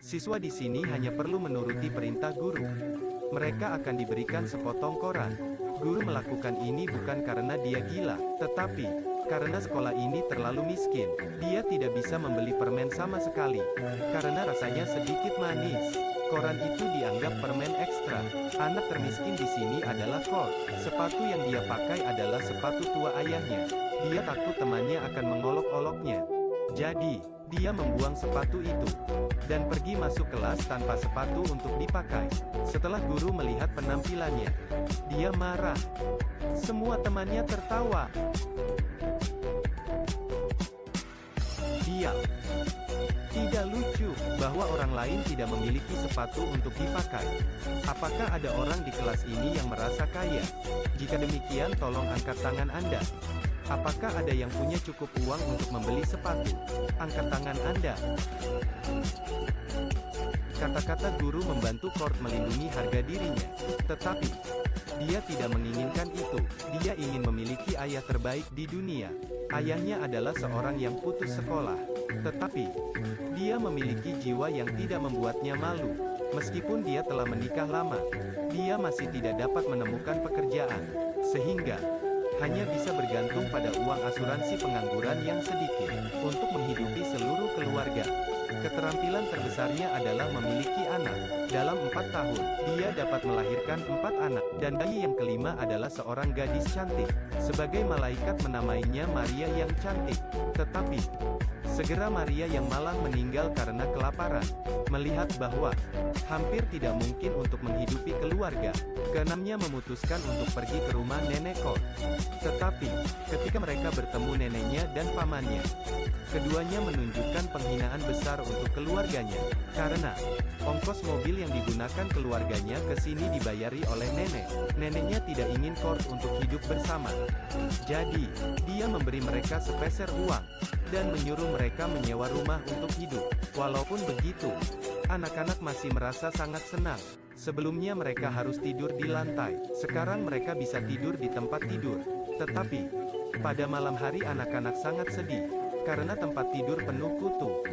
Siswa di sini hanya perlu menuruti perintah guru. Mereka akan diberikan sepotong koran. Guru melakukan ini bukan karena dia gila, tetapi karena sekolah ini terlalu miskin. Dia tidak bisa membeli permen sama sekali, karena rasanya sedikit manis. Koran itu dianggap permen ekstra. Anak termiskin di sini adalah Court. Sepatu yang dia pakai adalah sepatu tua ayahnya. Dia takut temannya akan mengolok-oloknya. Jadi, dia membuang sepatu itu dan pergi masuk kelas tanpa sepatu untuk dipakai. Setelah guru melihat penampilannya, dia marah. Semua temannya tertawa. Diam. Tidak lucu bahwa orang lain tidak memiliki sepatu untuk dipakai. Apakah ada orang di kelas ini yang merasa kaya? Jika demikian, tolong angkat tangan Anda. Apakah ada yang punya cukup uang untuk membeli sepatu? Angkat tangan Anda. Kata-kata guru membantu Court melindungi harga dirinya. Tetapi, dia tidak menginginkan itu. Dia ingin memiliki ayah terbaik di dunia. Ayahnya adalah seorang yang putus sekolah. Tetapi, dia memiliki jiwa yang tidak membuatnya malu. Meskipun dia telah menikah lama, dia masih tidak dapat menemukan pekerjaan. Sehingga, hanya bisa bergantung pada uang asuransi pengangguran yang sedikit, untuk menghidupi seluruh keluarga. Keterampilan terbesarnya adalah memiliki anak. Dalam 4 tahun, dia dapat melahirkan 4 anak, dan bayi yang kelima adalah seorang gadis cantik. Sebagai malaikat menamainya Maria yang cantik. Tetapi, segera Maria yang malang meninggal karena kelaparan. Melihat bahwa hampir tidak mungkin untuk menghidupi keluarga, keenamnya memutuskan untuk pergi ke rumah nenek Court. Tetapi, ketika mereka bertemu neneknya dan pamannya, keduanya menunjukkan penghinaan besar untuk keluarganya, karena ongkos mobil yang digunakan keluarganya ke sini dibayari oleh nenek. Neneknya tidak ingin Court untuk hidup bersama. Jadi, dia memberi mereka sepeser uang, dan menyuruh mereka menyewa rumah untuk hidup. Walaupun begitu, anak-anak masih merasa sangat senang. Sebelumnya mereka harus tidur di lantai, sekarang mereka bisa tidur di tempat tidur. Tetapi, pada malam hari anak-anak sangat sedih, karena tempat tidur penuh kutu.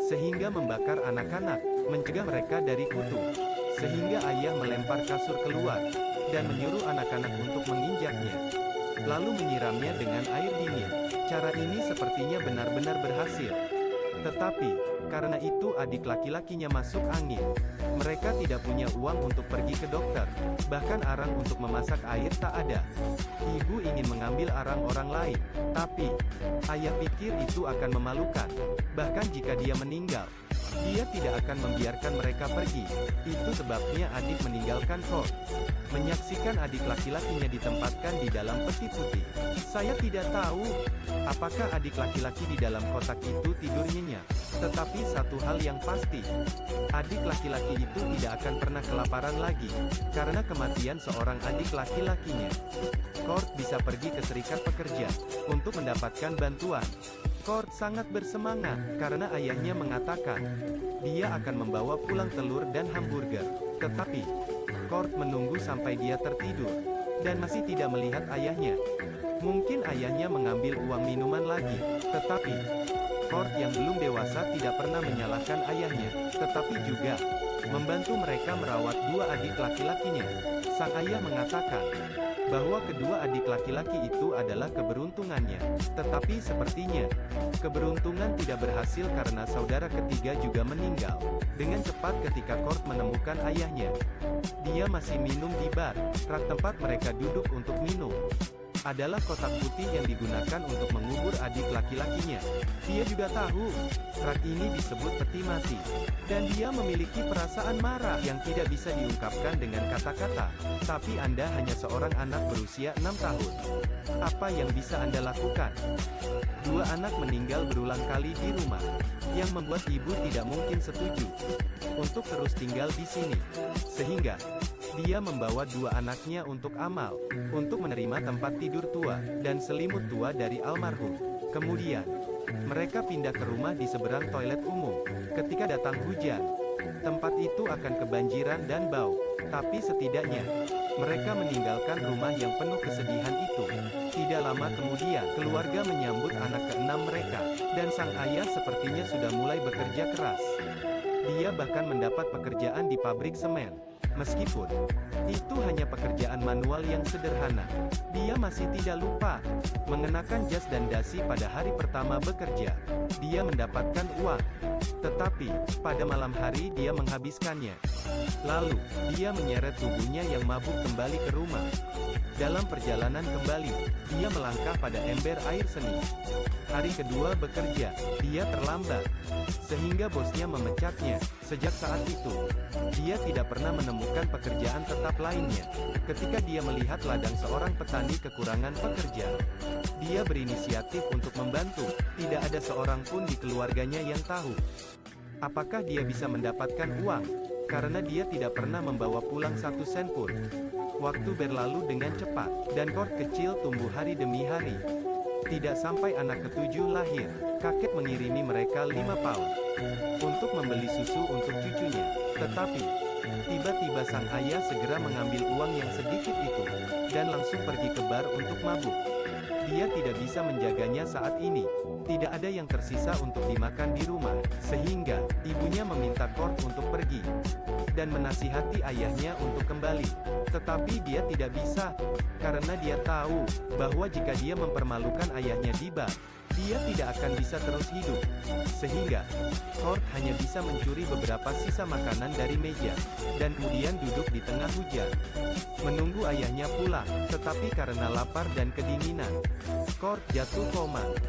Sehingga membakar anak-anak, mencegah mereka dari kutu. Sehingga ayah melempar kasur keluar, dan menyuruh anak-anak untuk menginjaknya. Lalu menyiramnya dengan air dingin. Cara ini sepertinya benar-benar berhasil. Tetapi, karena itu adik laki-lakinya masuk angin. Mereka tidak punya uang untuk pergi ke dokter. Bahkan arang untuk memasak air tak ada. Ibu ingin mengambil arang orang lain. Tapi, ayah pikir itu akan memalukan. Bahkan jika dia meninggal, dia tidak akan membiarkan mereka pergi. Itu sebabnya adik meninggalkan Court. Menyaksikan adik laki-lakinya ditempatkan di dalam peti putih. Saya tidak tahu apakah adik laki-laki di dalam kotak itu tidur nyenyak. Tetapi satu hal yang pasti, adik laki-laki itu tidak akan pernah kelaparan lagi, karena kematian seorang adik laki-lakinya. Court bisa pergi ke serikat pekerja untuk mendapatkan bantuan. Court sangat bersemangat, karena ayahnya mengatakan, dia akan membawa pulang telur dan hamburger. Tetapi, Court menunggu sampai dia tertidur, dan masih tidak melihat ayahnya. Mungkin ayahnya mengambil uang minuman lagi, tetapi, Court yang belum dewasa tidak pernah menyalahkan ayahnya, tetapi juga membantu mereka merawat 2 adik laki-lakinya. Sang ayah mengatakan bahwa kedua adik laki-laki itu adalah keberuntungannya. Tetapi sepertinya, keberuntungan tidak berhasil karena saudara ketiga juga meninggal. Dengan cepat ketika Court menemukan ayahnya, dia masih minum di bar. Rak tempat mereka duduk untuk minum adalah kotak putih yang digunakan untuk mengubur adik laki-lakinya. Dia juga tahu, rak ini disebut peti mati. Dan dia memiliki perasaan marah yang tidak bisa diungkapkan dengan kata-kata. Tapi Anda hanya seorang anak berusia 6 tahun. Apa yang bisa Anda lakukan? 2 anak meninggal berulang kali di rumah, yang membuat ibu tidak mungkin setuju untuk terus tinggal di sini. Sehingga, dia membawa 2 anaknya untuk amal, untuk menerima tempat tidur tua, dan selimut tua dari almarhum. Kemudian, mereka pindah ke rumah di seberang toilet umum. Ketika datang hujan, tempat itu akan kebanjiran dan bau. Tapi setidaknya, mereka meninggalkan rumah yang penuh kesedihan itu. Tidak lama kemudian, keluarga menyambut anak ke-6 mereka, dan sang ayah sepertinya sudah mulai bekerja keras. Dia bahkan mendapat pekerjaan di pabrik semen. Meskipun itu hanya pekerjaan manual yang sederhana, dia masih tidak lupa mengenakan jas dan dasi pada hari pertama bekerja. Dia mendapatkan uang, tetapi pada malam hari dia menghabiskannya. Lalu, dia menyeret tubuhnya yang mabuk kembali ke rumah. Dalam perjalanan kembali, dia melangkah pada ember air seni. Hari kedua bekerja, dia terlambat, sehingga bosnya memecatnya. Sejak saat itu, dia tidak pernah menemukan pekerjaan tetap lainnya. Ketika dia melihat ladang seorang petani kekurangan pekerja, dia berinisiatif untuk membantu. Tidak ada seorang pun di keluarganya yang tahu apakah dia bisa mendapatkan uang, karena dia tidak pernah membawa pulang 1 sen pun. Waktu berlalu dengan cepat, dan Kurt kecil tumbuh hari demi hari. Tidak sampai anak ketujuh lahir, kakek mengirimi mereka 5 pound untuk membeli susu untuk cucunya. Tetapi, tiba-tiba sang ayah segera mengambil uang yang sedikit itu, dan langsung pergi ke bar untuk mabuk. Dia tidak bisa menjaganya saat ini. Tidak ada yang tersisa untuk dimakan di rumah, sehingga ibunya meminta Kurt untuk pergi dan menasihati ayahnya untuk kembali. Tetapi dia tidak bisa, karena dia tahu bahwa jika dia mempermalukan ayahnya di bar, dia tidak akan bisa terus hidup. Sehingga, Kurt hanya bisa mencuri beberapa sisa makanan dari meja, dan kemudian duduk di tengah hujan, menunggu ayahnya pulang. Tetapi karena lapar dan kedinginan, Kurt jatuh koma.